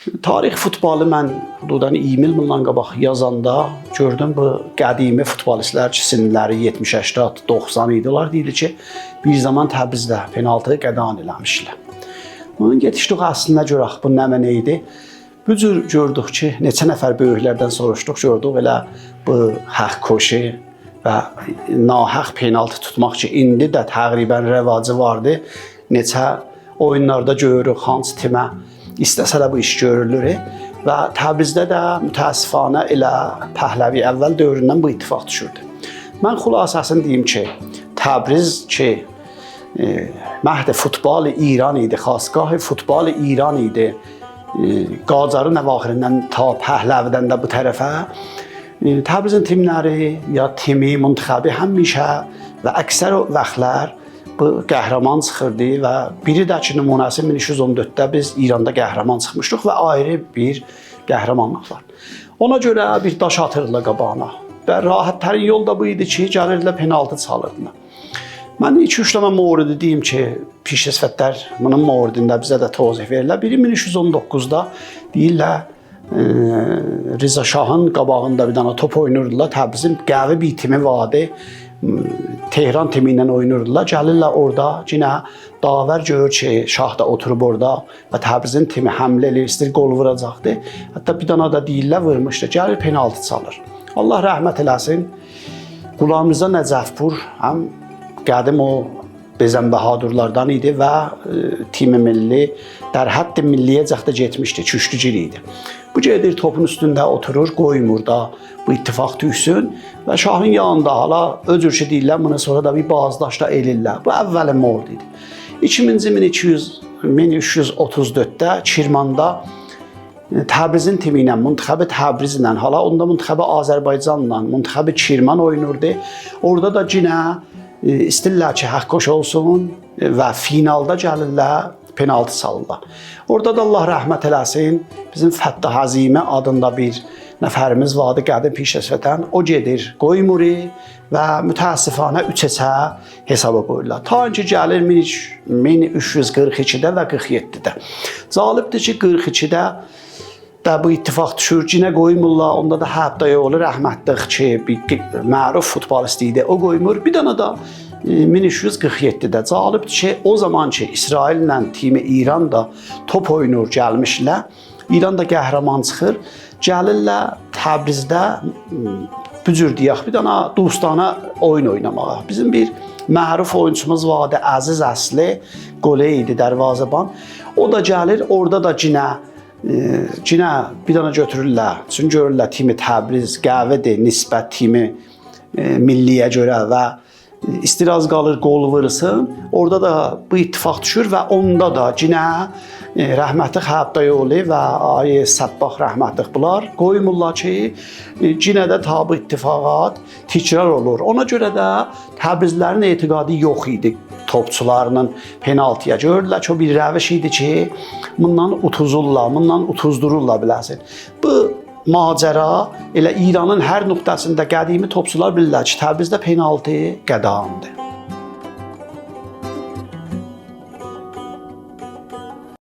Tarix futbalı mən hududan 20 il bundan qabaq yazanda gördüm bu qədimi futbolistlər ki, sinirləri 70, 80, 90 idi. Onlar deyildi ki, bir zaman Təbrizdə penaltı qədan eləmişlər. Bunun yetişdik əslində görək bu nə mənə idi. Bu cür gördük ki, neçə nəfər böyüklərdən soruşduq, gördük elə bu haqq koşu və nahaq penaltı tutmaq ki, indi də təqribən rəvacı vardı. Neçə oyunlarda görürük, hansı timə istəsə də bu iş görülür və Təbrizdə də mütəəssifanə elə Pəhləvi əvvəl dövründən bu ittifaq düşürdü. Mən xülasəsini deyim ki, Təbriz ki, məhd futbol İran idi, xasgah futbol İran idi. Qacarın əvaxirindən ta Pəhləvidən də bu tərəfə Təbrizin timləri ya timi, müntəxəbi həmişə və əksər vaxtlar bu qəhrəman çıxırdı və biri də ki, nümunəsi 1314-də biz İranda qəhrəman çıxmışdıq və ayrı bir qəhrəmanlıq var. Ona görə bir daş atırdılar qabağına və rahatərin yol da bu idi ki, gəlirdilər penaltı çalırdılar. Mən 2-3 dənə moridi deyim ki, pişəsvətlər bunun moridində bizə də tozih verirlər. Biri 1319-da deyirlər, Rıza Şahın qabağında bir dənə top oynayırdılar. Təbrizin qəvi bir timi vardı. Tehran timi ilə oynayırdılar. Gəlirlər orada yenə Davər görür ki, Şah da oturub orada və Təbrizin timi həmlə eləyir, istəyir qol vuracaqdı. Hətta bir dənə də deyirlər vurmuşdu. Gəlir penaltı çalır. Allah rəhmət eləsin. Qulam Rza Nəcəfpur həm qədim o Bezən Bəhadurlardan idi və timi milli در حد milliyəcək də getmişdi, küçlücül idi. Bu gedir topun üstündə oturur, qoymur da bu ittifaq düşsün və şahın yanında hala özür ki deyirlər, bunu sonra da bir bazdaş da elirlər. Bu əvvəli mord idi. 1334-də Kirmanda Təbrizin timi ilə, müntəxəbi Təbriz ilə, hala onda müntəxəbi Azərbaycanla, müntəxəbi Kirman oynurdu. Orada da yenə istəyirlər ki, haqqoş olsun və finalda gəlirlər, penaltı salırlar. Orada da Allah rəhmət eləsin, bizim Fəttah Əzimə adında bir nəfərimiz vardı, qədim pişəsvətən. O gedir, qoymuri və mütəəssifanə 3-ə hesaba qoyurlar. Ta ki, gəlir 1342-də və 47-də. Calibdir ki, 42-də də bu ittifaq düşür, cinə qoymurlar. Onda da Həbdaya olur, rəhmətlik ki, bir məruf futbolist idi, o qoymur. Bir dənə də 1347-də calibdir ki, o zaman ki, İsraillə timi İran da top oynur gəlmişlər. İran da qəhrəman çıxır. Gəlirlər Təbrizdə bu cür deyək, bir dənə dostana oyun oynamağa. Bizim bir məruf oyunçumuz vardı, Əziz Əsli, qole idi, dərvazəban. O da gəlir, orada da cinə bir dənə götürürlər. Çünki görürlər timi Təbriz qəvidir, nisbət timi milliyə görə və istiraz qalır, qol vurursun. Orada da bu ittifaq düşür və onda da cinə rəhmətli Həbdayoli və Ayə Səbbah rəhmətli bunlar qoymurlar ki, cinə də ta bu ittifaqat təkrar olur. Ona görə də Təbrizlərin etiqadı yox idi topçularının penaltıya. Gördülər ki, o bir rəviş idi ki, bundan utuzurlar, bundan utuzdururlar biləsin. Bu macəra elə İranın hər nöqtəsində qədimi topçular bilirlər ki, Təbrizdə penaltı qədamdır.